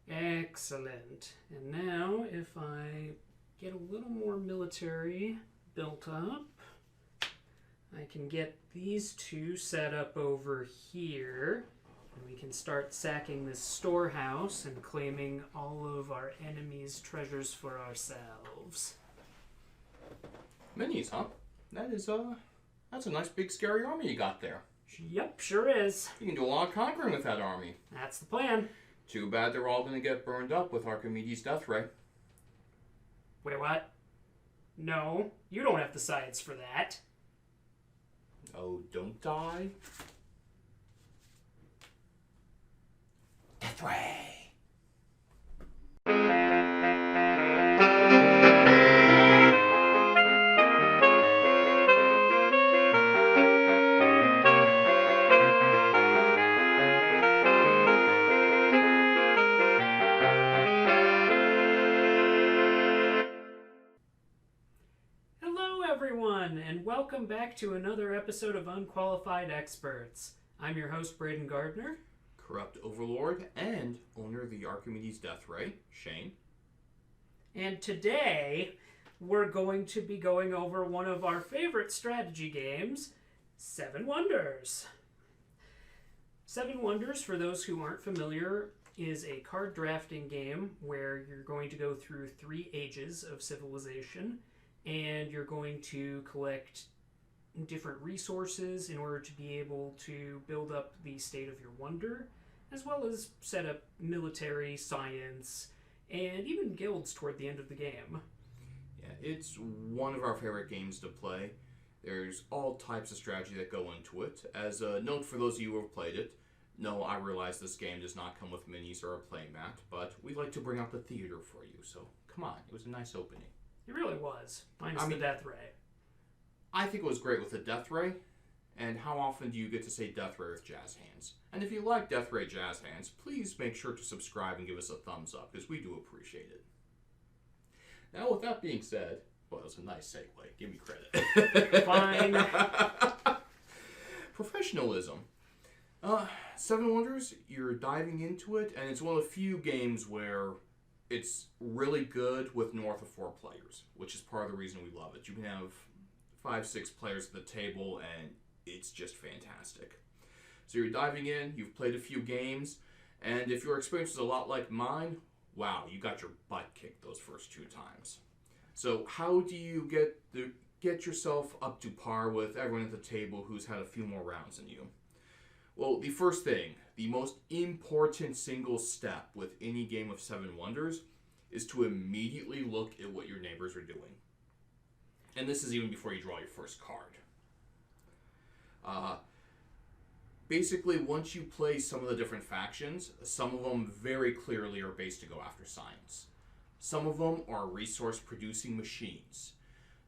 Excellent. And now, if I get a little more military built up, I can get these two set up over here. And we can start sacking this storehouse and claiming all of our enemies' treasures for ourselves. Minis, huh? That's a nice big scary army you got there. Yep, sure is. You can do a lot of conquering with that army. That's the plan. Too bad they're all going to get burned up with Archimedes' death ray. Wait, what? No, you don't have the science for that. Oh, don't die. Death ray! And welcome back to another episode of Unqualified Experts. I'm your host, Braden Gardner. Corrupt Overlord and owner of the Archimedes Death Ray, Shane. And today, we're going to be going over one of our favorite strategy games, Seven Wonders. Seven Wonders, for those who aren't familiar, is a card drafting game where you're going to go through 3 ages of civilization, and you're going to collect different resources in order to be able to build up the state of your wonder, as well as set up military, science, and even guilds toward the end of the game. Yeah, it's one of our favorite games to play. There's all types of strategy that go into it. As a note for those of you who have played it, no, I realize this game does not come with minis or a playmat, but we'd like to bring out the theater for you, so come on, it was a nice opening. It really was. Minus the death ray. I think it was great with the death ray. And how often do you get to say death ray with jazz hands? And if you like death ray jazz hands, please make sure to subscribe and give us a thumbs up, because we do appreciate it. Now, with that being said, well, it was a nice segue. Give me credit. Fine. Professionalism. Seven Wonders, you're diving into it, and it's one of the few games where it's really good with north of 4 players, which is part of the reason we love it. You can have 5-6 players at the table, and it's just fantastic. So you're diving in, you've played a few games, and if your experience is a lot like mine, wow, you got your butt kicked those first 2 times. So how do you get yourself up to par with everyone at the table who's had a few more rounds than you? Well, the first thing, the most important single step with any game of Seven Wonders is to immediately look at what your neighbors are doing. And this is even before you draw your first card. Basically, once you play some of the different factions, some of them very clearly are based to go after science. Some of them are resource-producing machines.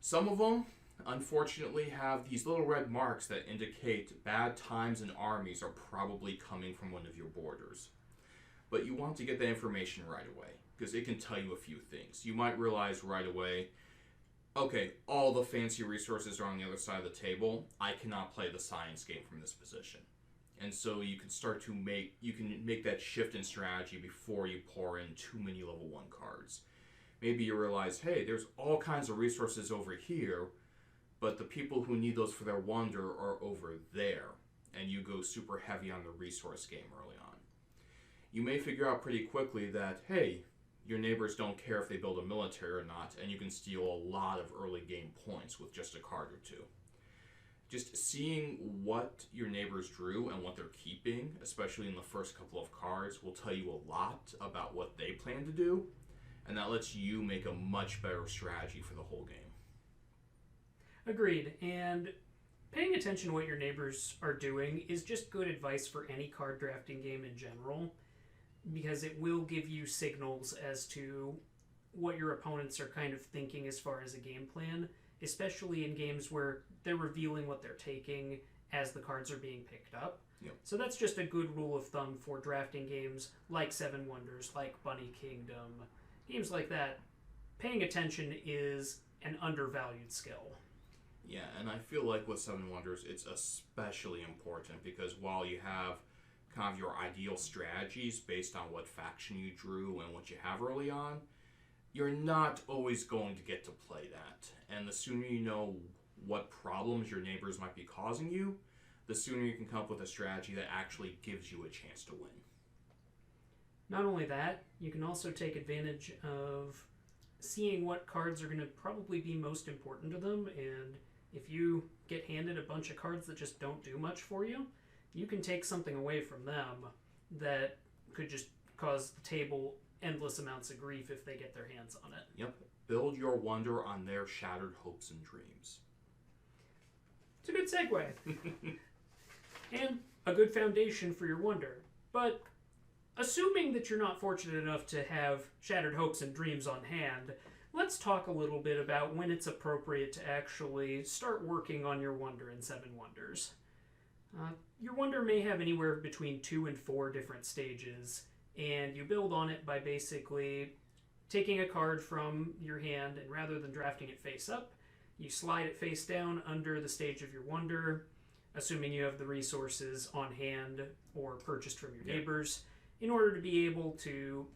Some of them, unfortunately, have these little red marks that indicate bad times and armies are probably coming from one of your borders. But you want to get that information right away, because it can tell you a few things. You might realize right away, okay, all the fancy resources are on the other side of the table. I cannot play the science game from this position. And so you can start to make that shift in strategy before you pour in too many level 1 cards. Maybe you realize, hey, there's all kinds of resources over here, but the people who need those for their wonder are over there, and you go super heavy on the resource game early on. You may figure out pretty quickly that, hey, your neighbors don't care if they build a military or not, and you can steal a lot of early game points with just a card or 2. Just seeing what your neighbors drew and what they're keeping, especially in the first couple of cards, will tell you a lot about what they plan to do, and that lets you make a much better strategy for the whole game. Agreed. And paying attention to what your neighbors are doing is just good advice for any card drafting game in general, because it will give you signals as to what your opponents are kind of thinking as far as a game plan, especially in games where they're revealing what they're taking as the cards are being picked up. Yep. So that's just a good rule of thumb for drafting games like Seven Wonders, like Bunny Kingdom, games like that. Paying attention is an undervalued skill. Yeah, and I feel like with Seven Wonders, it's especially important because while you have kind of your ideal strategies based on what faction you drew and what you have early on, you're not always going to get to play that. And the sooner you know what problems your neighbors might be causing you, the sooner you can come up with a strategy that actually gives you a chance to win. Not only that, you can also take advantage of seeing what cards are going to probably be most important to them, and if you get handed a bunch of cards that just don't do much for you, you can take something away from them that could just cause the table endless amounts of grief if they get their hands on it. Yep. Build your wonder on their shattered hopes and dreams. It's a good segue. And a good foundation for your wonder. But assuming that you're not fortunate enough to have shattered hopes and dreams on hand, let's talk a little bit about when it's appropriate to actually start working on your wonder in Seven Wonders. Your wonder may have anywhere between 2 and 4 different stages, and you build on it by basically taking a card from your hand, and rather than drafting it face up, you slide it face down under the stage of your wonder, assuming you have the resources on hand or purchased from your neighbors, in order to be able to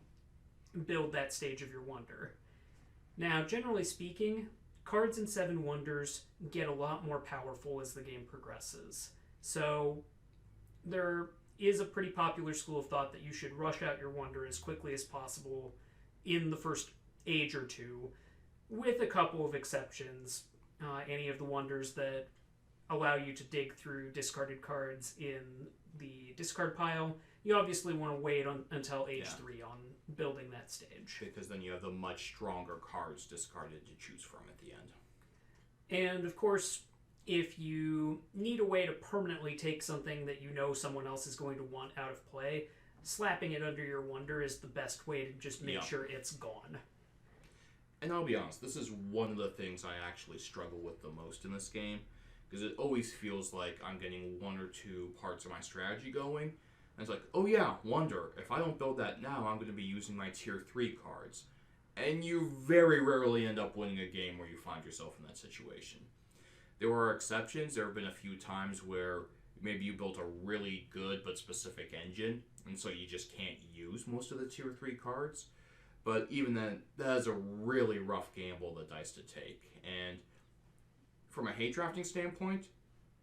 build that stage of your wonder. Now, generally speaking, cards in Seven Wonders get a lot more powerful as the game progresses. So there is a pretty popular school of thought that you should rush out your wonder as quickly as possible in the first age or two, with a couple of exceptions. Any of the wonders that allow you to dig through discarded cards in the discard pile, you obviously want to wait until age 3 on building that stage. Because then you have the much stronger cards discarded to choose from at the end. And of course, if you need a way to permanently take something that you know someone else is going to want out of play, slapping it under your wonder is the best way to just make sure it's gone. And I'll be honest, this is one of the things I actually struggle with the most in this game, because it always feels like I'm getting 1 or 2 parts of my strategy going, and it's like, oh yeah, wonder, if I don't build that now, I'm going to be using my tier 3 cards. And you very rarely end up winning a game where you find yourself in that situation. There are exceptions. There have been a few times where maybe you built a really good but specific engine, and so you just can't use most of the tier 3 cards. But even then, that is a really rough gamble the dice to take. And from a hate drafting standpoint,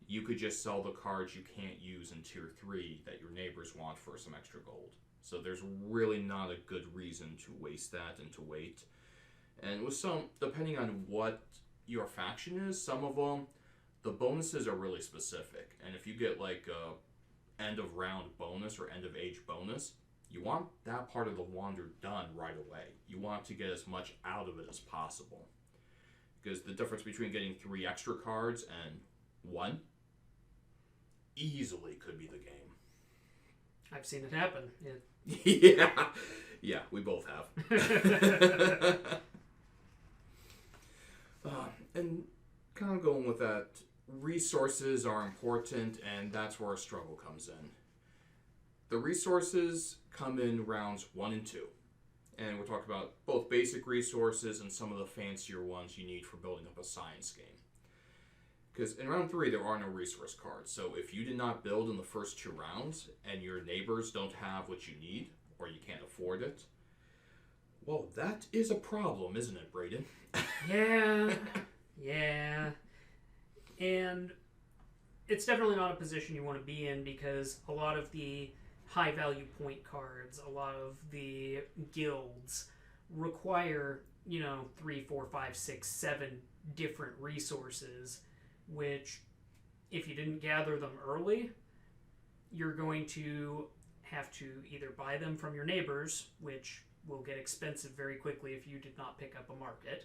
you could just sell the cards you can't use in tier 3 that your neighbors want for some extra gold. So there's really not a good reason to waste that and to wait. And with some, depending on what your faction is, some of them, the bonuses are really specific. And if you get like a end of round bonus or end of age bonus, you want that part of the wander done right away. You want to get as much out of it as possible. Because the difference between getting 3 extra cards and 1 easily could be the game. I've seen it happen. Yeah, we both have. And kind of going with that, resources are important, and that's where a struggle comes in. The resources come in rounds 1 and 2. And we're talking about both basic resources and some of the fancier ones you need for building up a science game. Because in round 3, there are no resource cards. So if you did not build in the first 2 rounds, and your neighbors don't have what you need, or you can't afford it, well, that is a problem, isn't it, Braden? Yeah. And it's definitely not a position you want to be in, because a lot of the high value point cards, a lot of the guilds require, 3, 4, 5, 6, 7 different resources, which if you didn't gather them early, you're going to have to either buy them from your neighbors, which will get expensive very quickly if you did not pick up a market,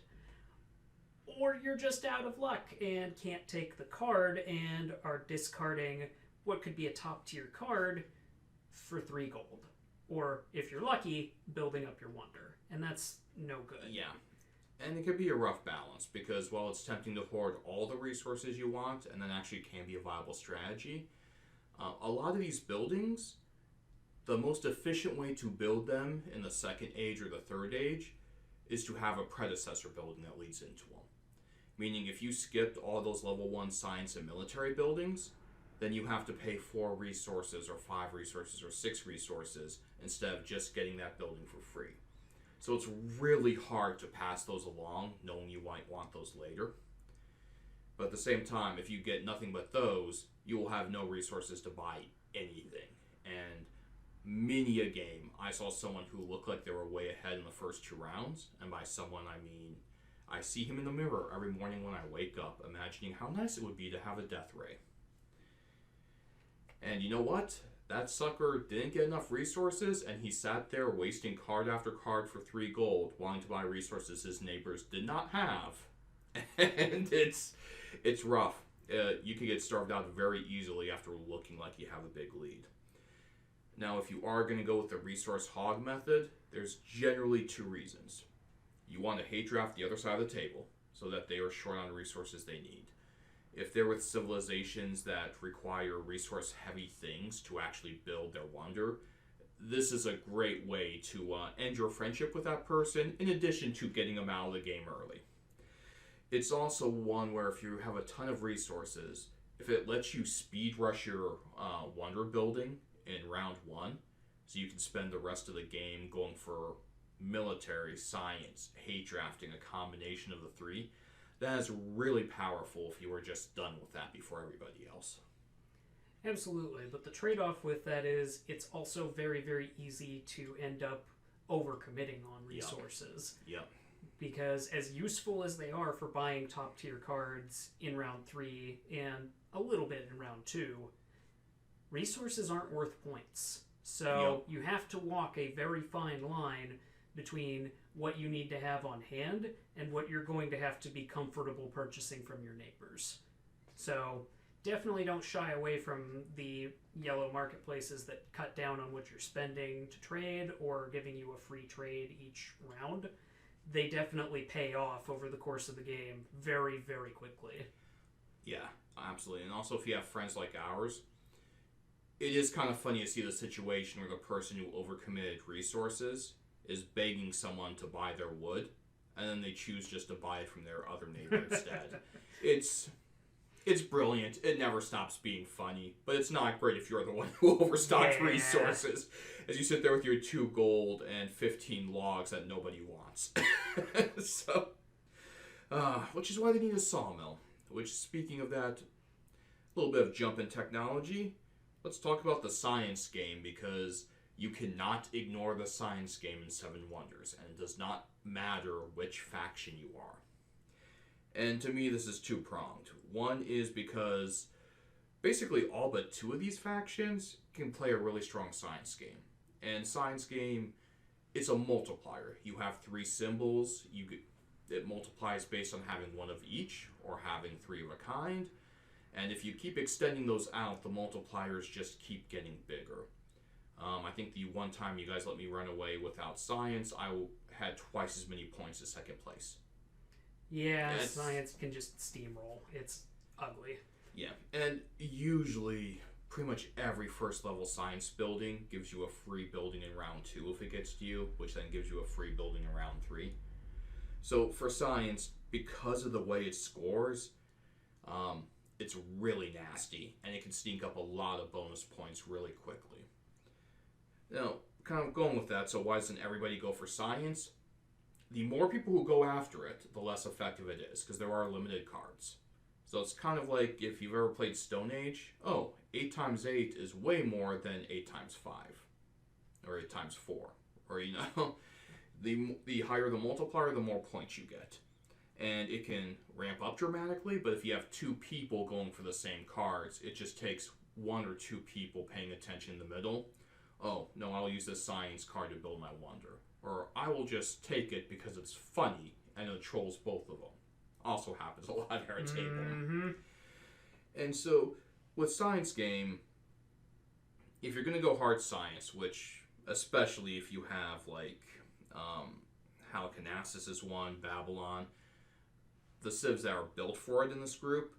or you're just out of luck and can't take the card and are discarding what could be a top tier card for 3 gold. Or, if you're lucky, building up your wonder. And that's no good. Yeah. And it can be a rough balance, because while it's tempting to hoard all the resources you want, and that actually can be a viable strategy, a lot of these buildings, the most efficient way to build them in the second age or the third age is to have a predecessor building that leads into them. Meaning if you skipped all those level 1 science and military buildings, then you have to pay 4 resources or 5 resources or 6 resources instead of just getting that building for free. So it's really hard to pass those along, knowing you might want those later. But at the same time, if you get nothing but those, you will have no resources to buy anything. And many a game, I saw someone who looked like they were way ahead in the first 2 rounds. And by someone, I mean, I see him in the mirror every morning when I wake up, imagining how nice it would be to have a death ray. And you know what? That sucker didn't get enough resources, and he sat there wasting card after card for 3 gold, wanting to buy resources his neighbors did not have. And it's rough. You can get starved out very easily after looking like you have a big lead. Now, if you are going to go with the resource hog method, there's generally 2 reasons. You want to hate draft the other side of the table, so that they are short on resources they need. If they're with civilizations that require resource-heavy things to actually build their wonder, this is a great way to end your friendship with that person, in addition to getting them out of the game early. It's also one where if you have a ton of resources, if it lets you speed rush your wonder building in round 1, so you can spend the rest of the game going for military, science, hate drafting, a combination of the 3, that is really powerful if you were just done with that before everybody else. Absolutely, but the trade-off with that is it's also very, very easy to end up overcommitting on resources. Yep. Because as useful as they are for buying top-tier cards in round 3 and a little bit in round 2, resources aren't worth points. So you have to walk a very fine line between what you need to have on hand and what you're going to have to be comfortable purchasing from your neighbors. So definitely don't shy away from the yellow marketplaces that cut down on what you're spending to trade or giving you a free trade each round. They definitely pay off over the course of the game very, very quickly. Yeah, absolutely. And also if you have friends like ours, it is kind of funny to see the situation where the person who overcommitted resources is begging someone to buy their wood, and then they choose just to buy it from their other neighbor instead. It's brilliant. It never stops being funny, but it's not great if you're the one who overstocks resources as you sit there with your 2 gold and 15 logs that nobody wants. So, which is why they need a sawmill. Which, speaking of that, a little bit of jump in technology, let's talk about the science game, because you cannot ignore the science game in 7 Wonders, and it does not matter which faction you are. And to me, this is 2-pronged. One is because basically all but 2 of these factions can play a really strong science game. And science game, it's a multiplier. You have 3 symbols. It multiplies based on having 1 of each, or having 3 of a kind. And if you keep extending those out, the multipliers just keep getting bigger. I think the one time you guys let me run away without science, I had twice as many points as 2nd place. Yeah, science can just steamroll. It's ugly. Yeah, and usually pretty much every first level science building gives you a free building in round 2 if it gets to you, which then gives you a free building in round 3. So for science, because of the way it scores, it's really nasty, and it can sneak up a lot of bonus points really quickly. Now, kind of going with that, so why doesn't everybody go for science? The more people who go after it, the less effective it is, because there are limited cards. So it's kind of like if you've ever played Stone Age, 8 times 8 is way more than 8 times 5. Or 8 times 4. Or, the higher the multiplier, the more points you get. And it can ramp up dramatically, but if you have 2 people going for the same cards, it just takes 1 or 2 people paying attention in the middle. Oh, no, I'll use this science card to build my wonder. Or I will just take it because it's funny, and it trolls both of them. Also happens a lot at our table. Mm-hmm. And so, with science game, if you're going to go hard science, which, especially if you have, Halicarnassus is one, Babylon, the civs that are built for it in this group,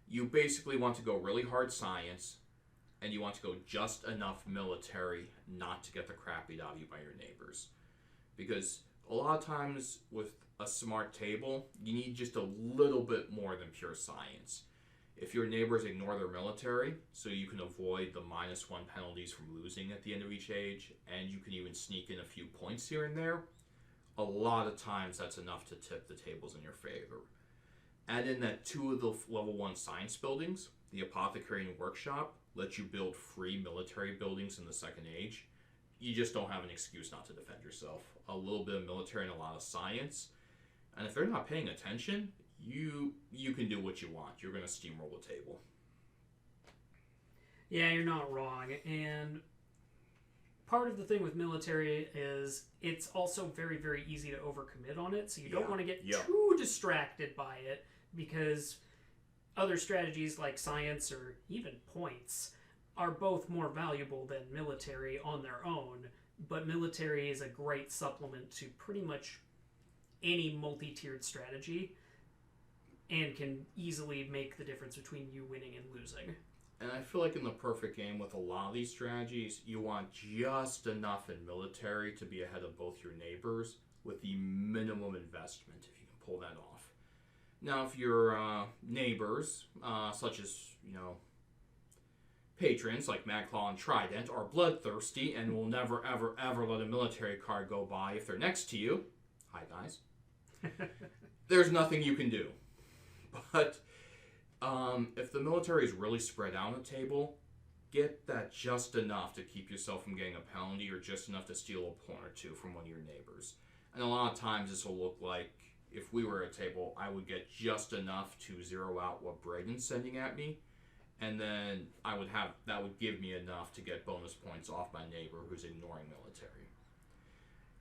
you basically want to go really hard science, and you want to go just enough military not to get the crap beat out of you by your neighbors. Because a lot of times with a smart table, you need just a little bit more than pure science. If your neighbors ignore their military, so you can avoid the -1 penalties from losing at the end of each age, and you can even sneak in a few points here and there, a lot of times that's enough to tip the tables in your favor. Add in that 2 of the level 1 science buildings, the apothecary and workshop, let you build free military buildings in the second age. You just don't have an excuse not to defend yourself. A little bit of military and a lot of science. And if they're not paying attention, you can do what you want. You're going to steamroll the table. Yeah, you're not wrong. And part of the thing with military is it's also very, very easy to overcommit on it. So you don't want to get too distracted by it, because other strategies like science or even points are both more valuable than military on their own. But military is a great supplement to pretty much any multi-tiered strategy, and can easily make the difference between you winning and losing. And I feel like in the perfect game with a lot of these strategies, you want just enough in military to be ahead of both your neighbors with the minimum investment, if you can pull that off. Now, if your neighbors, such as, patrons like Madclaw and Trident, are bloodthirsty and will never, ever, ever let a military card go by if they're next to you, hi guys, there's nothing you can do. But if the military is really spread out on the table, get that just enough to keep yourself from getting a penalty, or just enough to steal a point or two from one of your neighbors. And a lot of times this will look like, if we were at a table, I would get just enough to zero out what Braden's sending at me, and then that would give me enough to get bonus points off my neighbor who's ignoring military.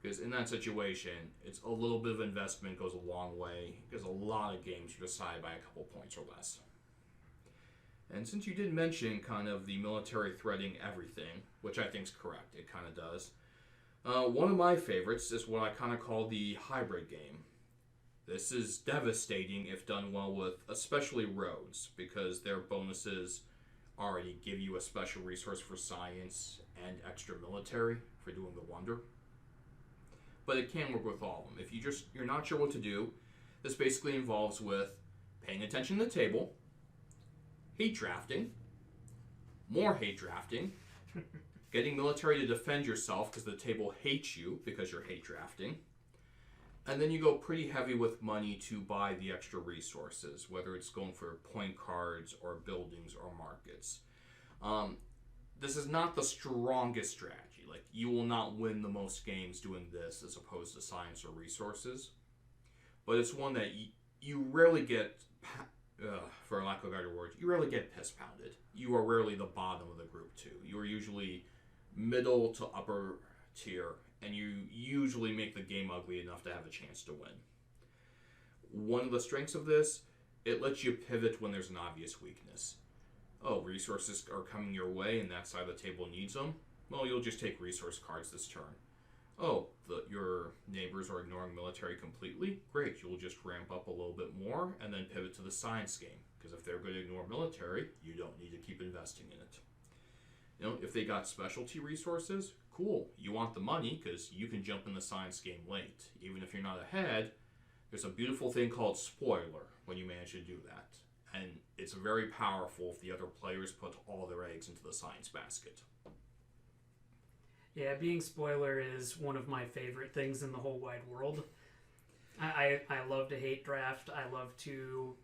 Because in that situation, it's a little bit of investment goes a long way, because a lot of games you decide by a couple points or less. And since you did mention kind of the military threading everything, which I think is correct, it kind of does, one of my favorites is what I kind of call the hybrid game. This is devastating if done well with especially roads, because their bonuses already give you a special resource for science and extra military for doing the wonder. But it can work with all of them. If you're not sure what to do, this basically involves with paying attention to the table, hate drafting, more hate drafting, getting military to defend yourself because the table hates you because you're hate drafting, and then you go pretty heavy with money to buy the extra resources, whether it's going for point cards or buildings or markets. This is not the strongest strategy. Like, you will not win the most games doing this as opposed to science or resources. But it's one that you rarely get, for lack of a better word, you rarely get piss pounded. You are rarely the bottom of the group too. You are usually middle to upper tier, and you usually make the game ugly enough to have a chance to win. One of the strengths of this, it lets you pivot when there's an obvious weakness. Oh, resources are coming your way and that side of the table needs them? Well, you'll just take resource cards this turn. Oh, your neighbors are ignoring military completely? Great, you'll just ramp up a little bit more and then pivot to the science game. Because if they're going to ignore military, you don't need to keep investing in it. If they got specialty resources, cool. You want the money because you can jump in the science game late. Even if you're not ahead, there's a beautiful thing called spoiler when you manage to do that. And it's very powerful if the other players put all their eggs into the science basket. Yeah, being spoiler is one of my favorite things in the whole wide world. I love to hate draft. I love to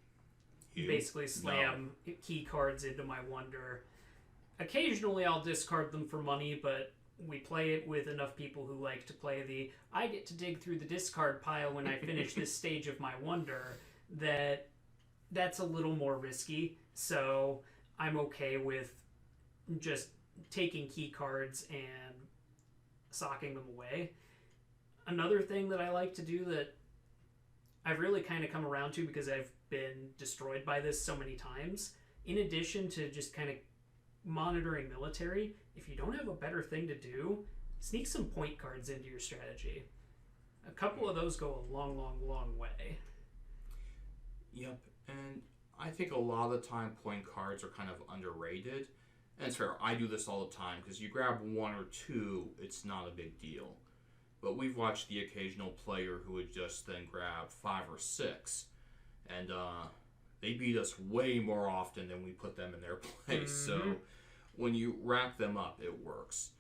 basically slam key cards into my wonder. Occasionally I'll discard them for money, but we play it with enough people who like to play I get to dig through the discard pile when I finish this stage of my wonder, that's a little more risky. So I'm okay with just taking key cards and socking them away. Another thing that I like to do that I've really kind of come around to because I've been destroyed by this so many times, in addition to just kind of monitoring military, if you don't have a better thing to do, sneak some point cards into your strategy. A couple of those go a long, long, long way. Yep, and I think a lot of the time point cards are kind of underrated. And it's fair, I do this all the time, because you grab one or two, it's not a big deal. But we've watched the occasional player who would just then grab 5 or 6. And They beat us way more often than we put them in their place. So when you rack them up, it works.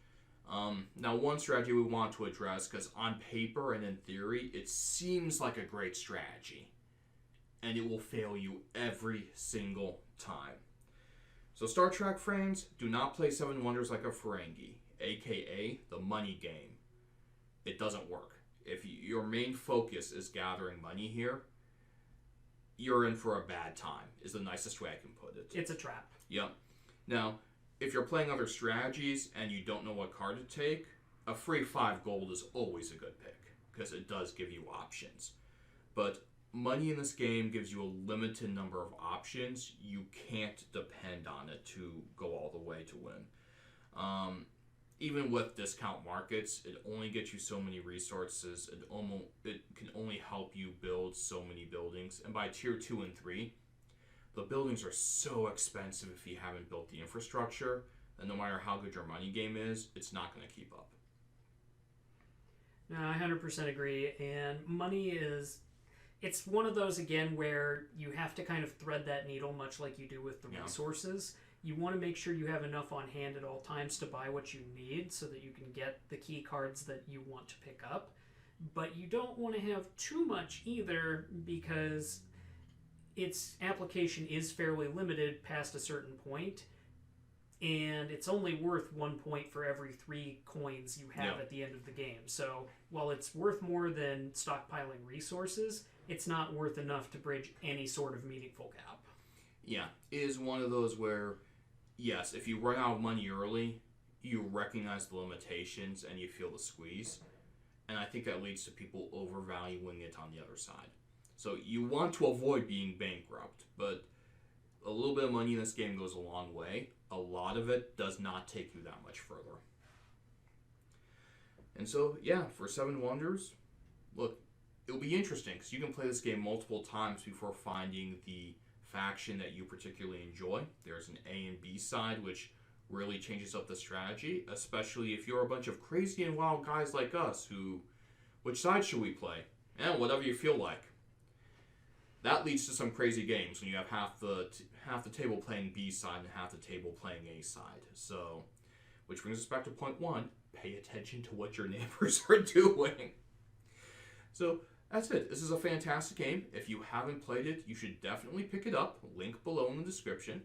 Now, one strategy we want to address, because on paper and in theory, it seems like a great strategy. And it will fail you every single time. So Star Trek fans, do not play Seven Wonders like a Ferengi, aka the money game. It doesn't work. If your main focus is gathering money here, you're in for a bad time, is the nicest way I can put it. It's a trap. Yep. Now, if you're playing other strategies and you don't know what card to take, a free 5 gold is always a good pick, because it does give you options. But money in this game gives you a limited number of options. You can't depend on it to go all the way to win. Even with discount markets, it only gets you so many resources. It can only help you build so many buildings. And by tier 2 and 3, the buildings are so expensive if you haven't built the infrastructure, and no matter how good your money game is, it's not going to keep up. No, I 100% agree. And money is... It's one of those, again, where you have to kind of thread that needle, much like you do with the resources. You want to make sure you have enough on hand at all times to buy what you need so that you can get the key cards that you want to pick up. But you don't want to have too much either, because its application is fairly limited past a certain point, and it's only worth 1 point for every 3 coins you have at the end of the game. So while it's worth more than stockpiling resources, it's not worth enough to bridge any sort of meaningful gap. Yeah, it is one of those where, yes, if you run out of money early, you recognize the limitations and you feel the squeeze. And I think that leads to people overvaluing it on the other side. So you want to avoid being bankrupt, but a little bit of money in this game goes a long way. A lot of it does not take you that much further. And so, yeah, for Seven Wonders, look, it'll be interesting because you can play this game multiple times before finding the faction that you particularly enjoy. There's an A and B side, which really changes up the strategy, especially if you're a bunch of crazy and wild guys like us who, which side should we play? Whatever you feel like. That leads to some crazy games when you have half the table playing B side and half the table playing A side. So, which brings us back to point 1, pay attention to what your neighbors are doing. So, that's it. This is a fantastic game. If you haven't played it, you should definitely pick it up. Link below in the description.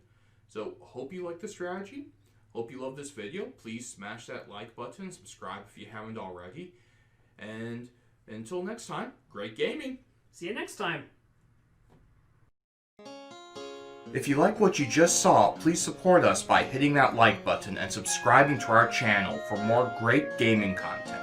So, hope you like the strategy. Hope you love this video. Please smash that like button. Subscribe if you haven't already. And until next time, great gaming. See you next time. If you like what you just saw, please support us by hitting that like button and subscribing to our channel for more great gaming content.